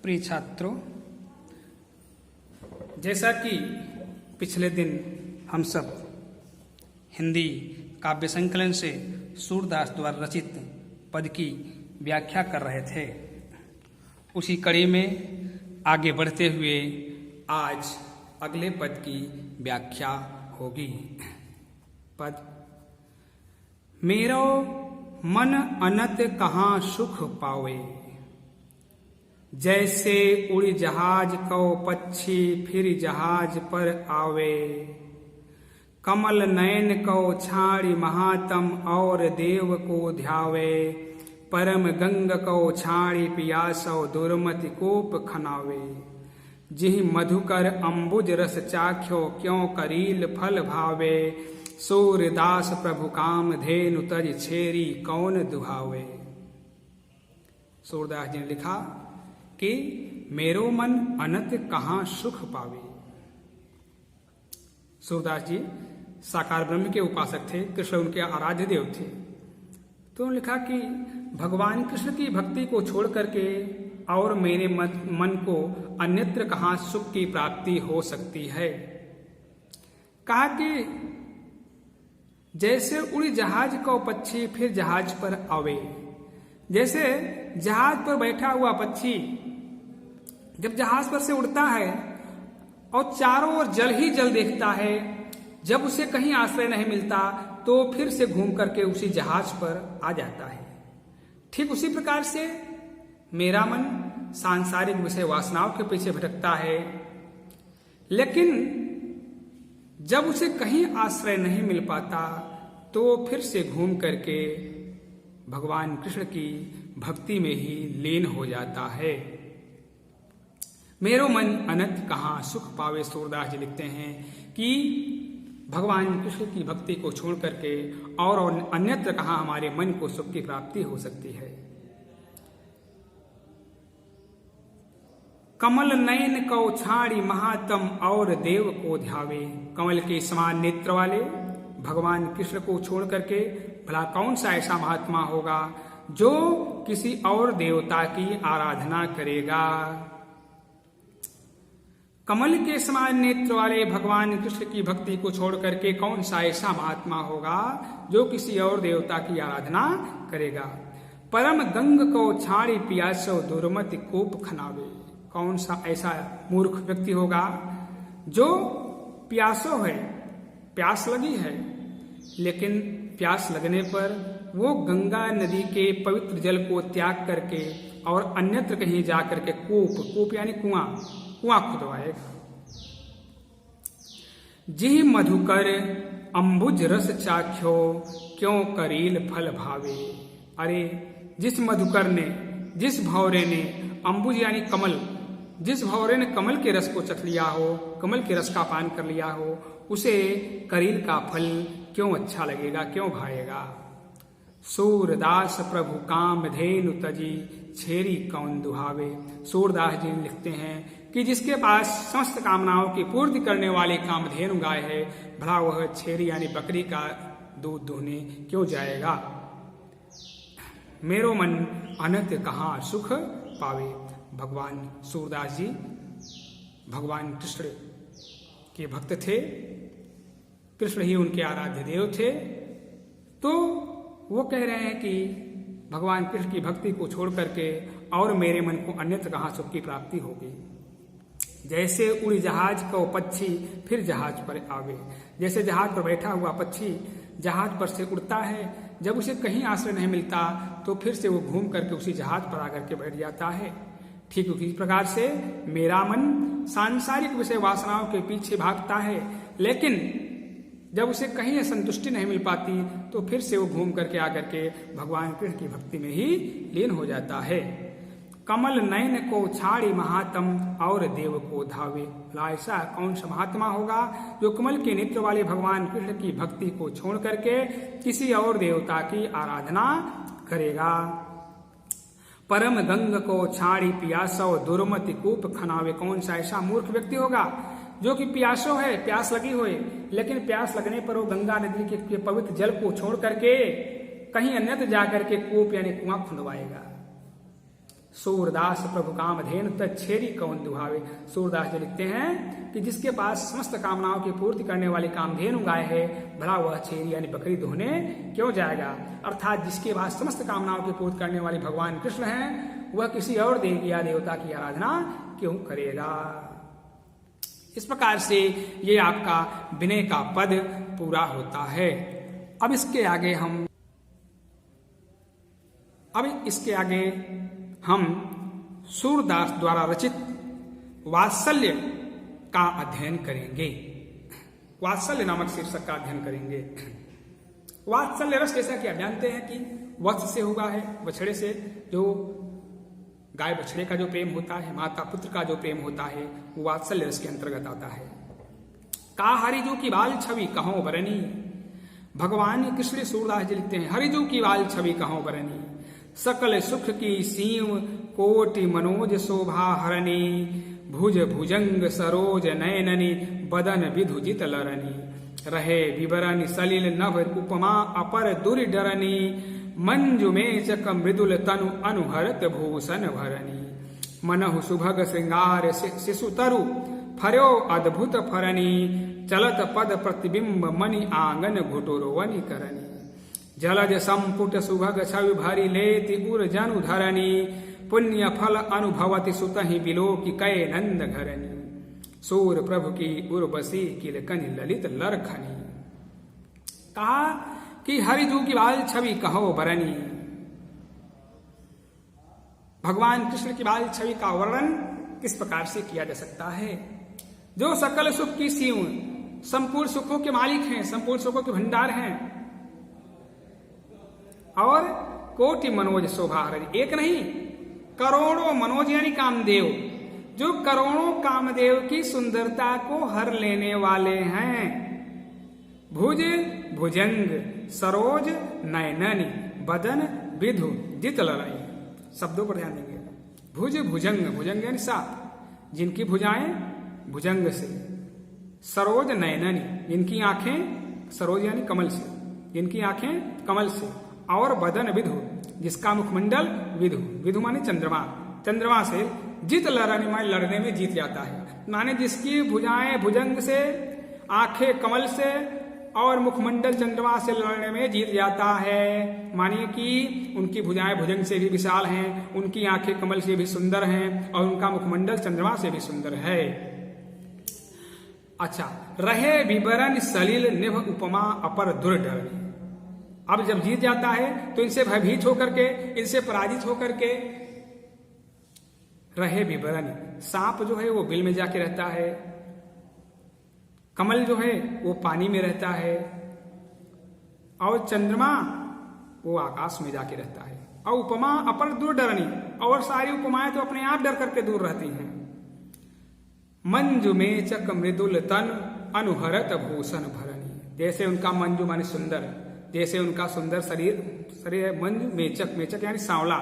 प्रिय छात्रों, जैसा कि पिछले दिन हम सब हिंदी काव्य संकलन से सूरदास द्वारा रचित पद की व्याख्या कर रहे थे, उसी कड़ी में आगे बढ़ते हुए आज अगले पद की व्याख्या होगी। पद: मेरो मन अनत कहाँ सुख पावे, जैसे उड़ जहाज को पक्षी फिर जहाज पर आवे। कमल नयन को छाड़ी महात्म और देव को ध्यावे। परम गंग को छाड़ी पियासो दुर्मति कोप खनावे। जिहि मधुकर अम्बुज रस चाख्यो क्यों करील फल भावे। सूरदास प्रभु काम धेनु तज छेरी कौन दुहावे। सूरदास जी ने लिखा कि मेरो मन अनंत कहाँ सुख पावे। सूरदास जी साकार ब्रह्म के उपासक थे, कृष्ण उनके आराध्य देव थे। तो उन्होंने लिखा कि भगवान कृष्ण की भक्ति को छोड़ करके और मेरे मन को अन्यत्र कहाँ सुख की प्राप्ति हो सकती है। कहा कि जैसे उड़ी जहाज को पक्षी फिर जहाज पर आवे। जैसे जहाज पर बैठा हुआ पक्षी जब जहाज पर से उड़ता है और चारों ओर जल ही जल देखता है, जब उसे कहीं आश्रय नहीं मिलता तो फिर से घूम करके उसी जहाज पर आ जाता है। ठीक उसी प्रकार से मेरा मन सांसारिक विषय वासनाओं के पीछे भटकता है, लेकिन जब उसे कहीं आश्रय नहीं मिल पाता तो फिर से घूम करके भगवान कृष्ण की भक्ति में ही लीन हो जाता है। मेरो मन अनंत कहाँ सुख पावे। सूरदास जी लिखते हैं कि भगवान कृष्ण की भक्ति को छोड़ करके और अन्यत्र कहाँ हमारे मन को सुख की प्राप्ति हो सकती है। कमल नयन को छाड़ी महात्म और देव को ध्यावे। कमल के समान नेत्र वाले भगवान कृष्ण को छोड़ करके भला कौन सा ऐसा महात्मा होगा जो किसी और देवता की आराधना करेगा। कमल के समान नेत्र वाले भगवान कृष्ण की भक्ति को छोड़ करके कौन सा ऐसा महात्मा होगा जो किसी और देवता की आराधना करेगा। परम गंग को छाड़ी पियासो दुर्मति कोप खनावे। कौन सा ऐसा मूर्ख व्यक्ति होगा जो प्यासो है, प्यास लगी है, लेकिन प्यास लगने पर वो गंगा नदी के पवित्र जल को त्याग करके और अन्यत्र कहीं जाकर के कूप यानी कुआं खुदवाएगा। जिहि मधुकर अम्बुज रस चाख्यो क्यों करील फल भावे। अरे जिस मधुकर ने, जिस भौरे ने, अम्बुज यानी कमल, जिस भौरे ने कमल के रस को चख लिया हो, कमल के रस का पान कर लिया हो, उसे करील का फल क्यों अच्छा लगेगा, क्यों भाएगा। सूरदास प्रभु काम धेनु तजी छेरी कौन दुहावे। सूरदास जी लिखते हैं कि जिसके पास समस्त कामनाओं की पूर्ति करने वाली कामधेनु गाय है, भला वह छेरी यानी बकरी का दूध दूहने क्यों जाएगा। मेरो मन अनंत कहाँ सुख पावे। भगवान सूरदास जी भगवान कृष्ण के भक्त थे, कृष्ण ही उनके आराध्य देव थे। तो वो कह रहे हैं कि भगवान कृष्ण की भक्ति को छोड़ करके और मेरे मन को अन्यत्र कहाँ सुख की प्राप्ति होगी। जैसे उड़ी जहाज को पक्षी फिर जहाज पर आवे। जैसे जहाज पर बैठा हुआ पक्षी जहाज पर से उड़ता है, जब उसे कहीं आश्रय नहीं मिलता तो फिर से वो घूम करके उसी जहाज पर आकर के बैठ जाता है। ठीक उसी प्रकार से मेरा मन सांसारिक विषय वासनाओं के पीछे भागता है, लेकिन जब उसे कहीं संतुष्टि नहीं मिल पाती तो फिर से वो घूम करके आकर के भगवान कृष्ण की भक्ति में ही लीन हो जाता है। कमल नयन को छाड़ी महात्म और देव को धावे। ऐसा कौन सा महात्मा होगा जो कमल के नेत्र वाले भगवान कृष्ण की भक्ति को छोड़ करके किसी और देवता की आराधना करेगा। परम गंग को छाड़ी पियासो दुर्मति कूप खनावे। कौन सा ऐसा मूर्ख व्यक्ति होगा जो कि प्यासो है, प्यास लगी हुई, लेकिन प्यास लगने पर वो गंगा नदी के पवित्र जल को छोड़ करके कहीं अन्यत्र जाकर के कूप यानी कुआं खुदवाएगा। सूरदास प्रभु कामधेनु तच्छेरी कौन दुहावे। सूरदास जी लिखते हैं कि जिसके पास समस्त कामनाओं की पूर्ति करने वाली कामधेनु गाय है, भला वह छेरी यानी बकरी धोने क्यों जाएगा। अर्थात जिसके पास समस्त कामनाओं की पूर्ति करने वाली भगवान कृष्ण हैं, वह किसी और देवी या देवता की आराधना क्यों करेगा। इस प्रकार से ये आपका विनय का पद पूरा होता है। अब इसके आगे हम सूरदास द्वारा रचित वात्सल्य का अध्ययन करेंगे। वात्सल्य नामक शीर्षक का अध्ययन करेंगे। वात्सल्य रस, जैसा कि आप जानते हैं कि वत्स से हुआ है, बछड़े से, जो गाय बछड़े का जो प्रेम होता है, माता पुत्र का जो प्रेम होता है, वो वात्सल्य रस के अंतर्गत आता है। का हरिजू की बाल छवि कहो बरनी। भगवान कृष्ण सूरदास जी लिखते हैं, हरिजू की बाल छवि कहो बरनी, सकल सुख की सीव कोटि मनोज शोभा हरणी, भुज भुजंग सरोज नयननी, बदन विधु जित लरनी, रहे विवरण सलिल नभ उपमा अपर दुर्डरनी, मंजु में चक मृदुल तनु अनुहरत भूषण भरनी, मनहु सुभग श्रृंगार शिशु तरु फर्यो अद्भुत फरनी, चलत पद प्रतिबिंब मणि आंगन घुटुरवनि करनी, जलज संपुट सुभग छवि भरि लेति उर जनु धरनी, पुण्य फल अनुभवति सुतहि बिलोकि कै नंद घरनी, सूर प्रभु की उर्वशी किलकनि ललित लरखनी। कहा कि हरिजू की बाल छवि कहो बरनी। भगवान कृष्ण की बाल छवि का वर्णन किस प्रकार से किया जा सकता है। जो सकल सुख की सीव, संपूर्ण सुखों के मालिक हैं, संपूर्ण सुखों के भंडार हैं, और कोटि मनोज शोभा हरणी, एक नहीं करोड़ों मनोज यानी कामदेव, जो करोड़ों कामदेव की सुंदरता को हर लेने वाले हैं। भुज भुजंग सरोज नयननी, बदन विधु जित लरनी। शब्दों पर ध्यान देंगे। भुज भुजंग, भुजंग यानी सांप, जिनकी भुजाएं भुजंग से, सरोज नयननी, जिनकी आंखें, सरोज यानी कमल से, जिनकी आंखें कमल से, और बदन विधु, जिसका मुखमंडल विधु, विधु माने चंद्रमा, चंद्रमा से, जित लरनी माने लड़ने में जीत जाता है, माने जिसकी भुजाएं भुजंग से, आंखें कमल से और मुखमंडल चंद्रमा से लड़ने में जीत जाता है। मानिए कि उनकी भुजाएं भुजंग से भी विशाल हैं, उनकी आंखें कमल से भी सुंदर हैं, और उनका मुखमंडल चंद्रमा से भी सुंदर है। अच्छा, रहे विवरण सलिल निभ उपमा अपर दुर्डर। अब जब जीत जाता है तो इनसे भयभीत होकर के, इनसे पराजित होकर के, रहे विवरण, सांप जो है वो बिल में जाके रहता है, कमल जो है वो पानी में रहता है, और चंद्रमा वो आकाश में जाके रहता है, और उपमा अपर दूर डरनी, और सारी उपमाएं तो अपने आप डर करके दूर रहती हैं। मंजु में चक मृदुल तन अनुहरत भूषण भरनी, जैसे उनका मंजु माने सुंदर, जैसे उनका सुंदर शरीर मंजु, मेचक, मेचक यानी सांवला,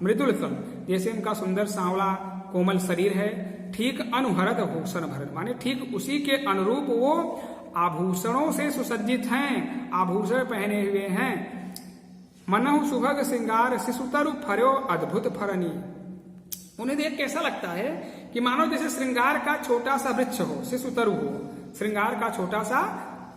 मृदुल तन, जैसे उनका सुंदर सांवला कोमल शरीर है, ठीक अनुहरत भूषण भरन माने ठीक उसी के अनुरूप वो आभूषणों से सुसज्जित हैं, आभूषण पहने हुए हैं। मनहु सुभग श्रृंगार शिशुतरु फर्यो अद्भुत फरनी, उन्हें देख कैसा लगता है कि मानो जैसे श्रृंगार का छोटा सा वृक्ष हो, शिशुतरु हो, श्रृंगार का छोटा सा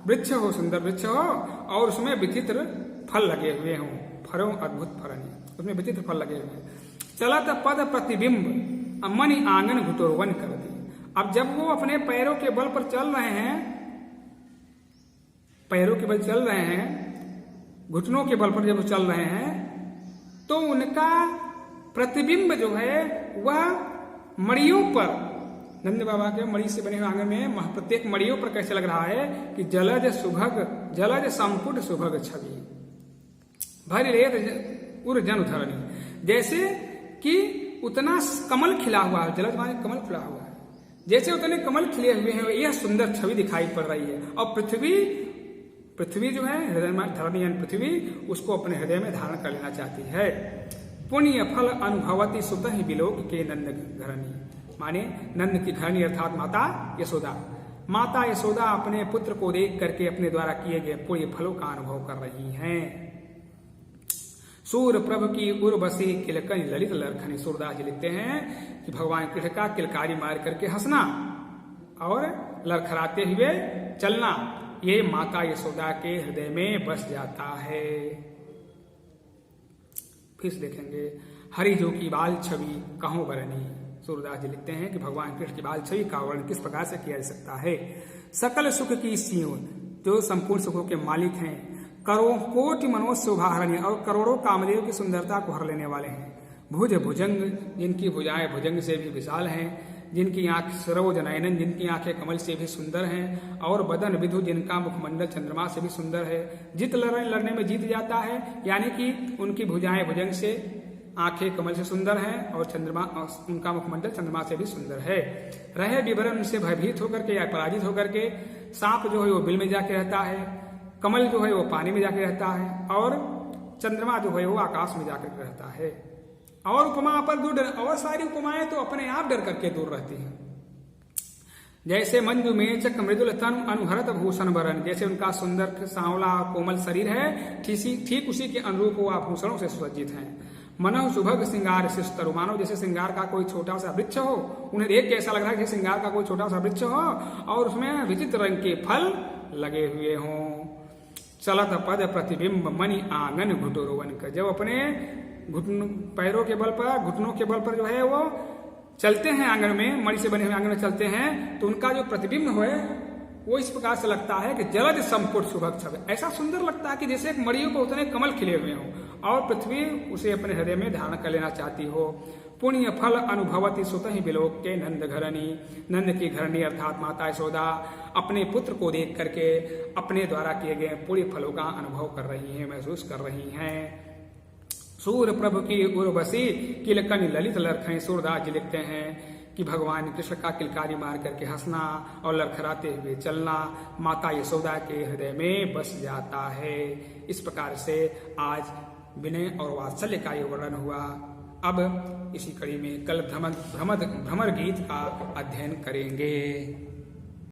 वृक्ष हो, सुंदर वृक्ष हो, और उसमें विचित्र फल लगे हुए हों, फर्यो अद्भुत फरनी, उसमें विचित्र फल लगे हुए। चलत पद प्रतिबिंब मणि आंगन घुटोरवन कर दी। अब जब वो अपने पैरों के बल पर चल रहे हैं, पैरों के बल चल रहे हैं, घुटनों के बल पर जब वो चल रहे हैं, तो उनका प्रतिबिंब जो है वह मड़ियों पर, नंद बाबा के मणि से बने हुए आंगन में प्रत्येक मड़ियों पर कैसे लग रहा है कि जलज सुभग, जलज संपुट सुभग छवि भरी रेत उर जन धरनी, जैसे कि उतना कमल खिला हुआ है, जलज माने कमल खिला हुआ है, जैसे उतने कमल खिले हुए हैं, यह सुंदर छवि दिखाई पड़ रही है। और पृथ्वी जो है हृदय में, धरनी यानी पृथ्वी, उसको अपने हृदय में धारण कर लेना चाहती है। पुण्य फल अनुभवती सुत ही बिलोक के नंद घरनी, माने नंद की घरनी अर्थात माता यशोदा, माता यशोदा अपने पुत्र को देख करके अपने द्वारा किए गए पुण्य फलों का अनुभव कर रही हैं। सूर्य प्रभु की उर्वशी किलकनी ललित लरखनी। सूरदास जी लिखते हैं कि भगवान कृष्ण का किलकारी मार करके हंसना और लड़खड़ाते हुए चलना, ये माता यशोदा के हृदय में बस जाता है। फिर देखेंगे, हरि जो की बाल छवि कहो बरनी। सूरदास जी लिखते हैं कि भगवान कृष्ण की बाल छवि का वर्णन किस प्रकार से किया जा सकता है। सकल सुख की सीओ, जो संपूर्ण सुखों के मालिक हैं, करोड़ों कोटि मनोज शोभा हरणी, और करोड़ों कामदेव की सुंदरता को हर लेने वाले हैं। भुज भुजंग, जिनकी भुजाएं भुजंग से भी विशाल हैं, जिनकी आंख सरोज नयनन, जिनकी आंखें कमल से भी सुंदर हैं, और बदन विधु, जिनका मुखमंडल चंद्रमा से भी सुंदर है। जित लड़ने में जीत जाता है, यानी कि उनकी भुजाएं भुजंग से, आंखें कमल से सुंदर हैं, और चंद्रमा, उनका मुखमंडल चंद्रमा से भी सुंदर है। रहे विवरण उनसे भयभीत होकर के या पराजित होकर के। सांप जो है वो बिल में जाके रहता है, कमल जो है वो पानी में जाके रहता है, और चंद्रमा जो है वो आकाश में जाकर रहता है। और उपमा पर दूर, और सारी उपमाएं तो अपने आप डर करके दूर रहती हैं। जैसे मंजू मेचक मृदुल तनु अनुहरत भूषण वरण, जैसे उनका सुंदर सांवला कोमल शरीर है, ठीक उसी के अनुरूप वो आभूषणों से सुसज्जित हैं। मनोह सुभग श्रृंगार शिष्ट तरु, मानो जैसे श्रृंगार का कोई छोटा सा वृक्ष हो, उन्हें देख के ऐसा लग रहा है कि श्रृंगार का कोई छोटा सा वृक्ष हो और उसमें विचित्र रंग के फल लगे हुए हों। चलत पद प्रतिबिंब मणि आंगन घुटोरोवन कर, जब अपने घुटनों पैरों के बल पर, घुटनों के बल पर जो है वो चलते हैं आंगन में, मणि से बने हुए आंगन में चलते हैं, तो उनका जो प्रतिबिंब है वो इस प्रकार से लगता है कि जलद संपुट सुभग छवि, ऐसा सुंदर लगता है कि जैसे एक मड़ियों पर उतने कमल खिले हुए हों, और पृथ्वी उसे अपने हृदय में धारण कर लेना चाहती हो। पुण्य फल अनुभवती सुत ही बिलोक के नंद घरनी, नंद की घरनी अर्थात माता यशोदा अपने पुत्र को देख करके अपने द्वारा किए गए पुण्य फलों का अनुभव कर रही हैं, महसूस कर रही हैं। सूर्य प्रभु की उर्वशी किलकनी ललित लरखें। सूरदास जी लिखते हैं कि भगवान कृष्ण का किलकारी मार करके हंसना और लड़खड़ाते हुए चलना माता यशोदा के हृदय में बस जाता है। इस प्रकार से आज विनय और वात्सल्य का ये वर्णन हुआ। अब इसी कड़ी में कल भ्रमर गीत का अध्ययन करेंगे।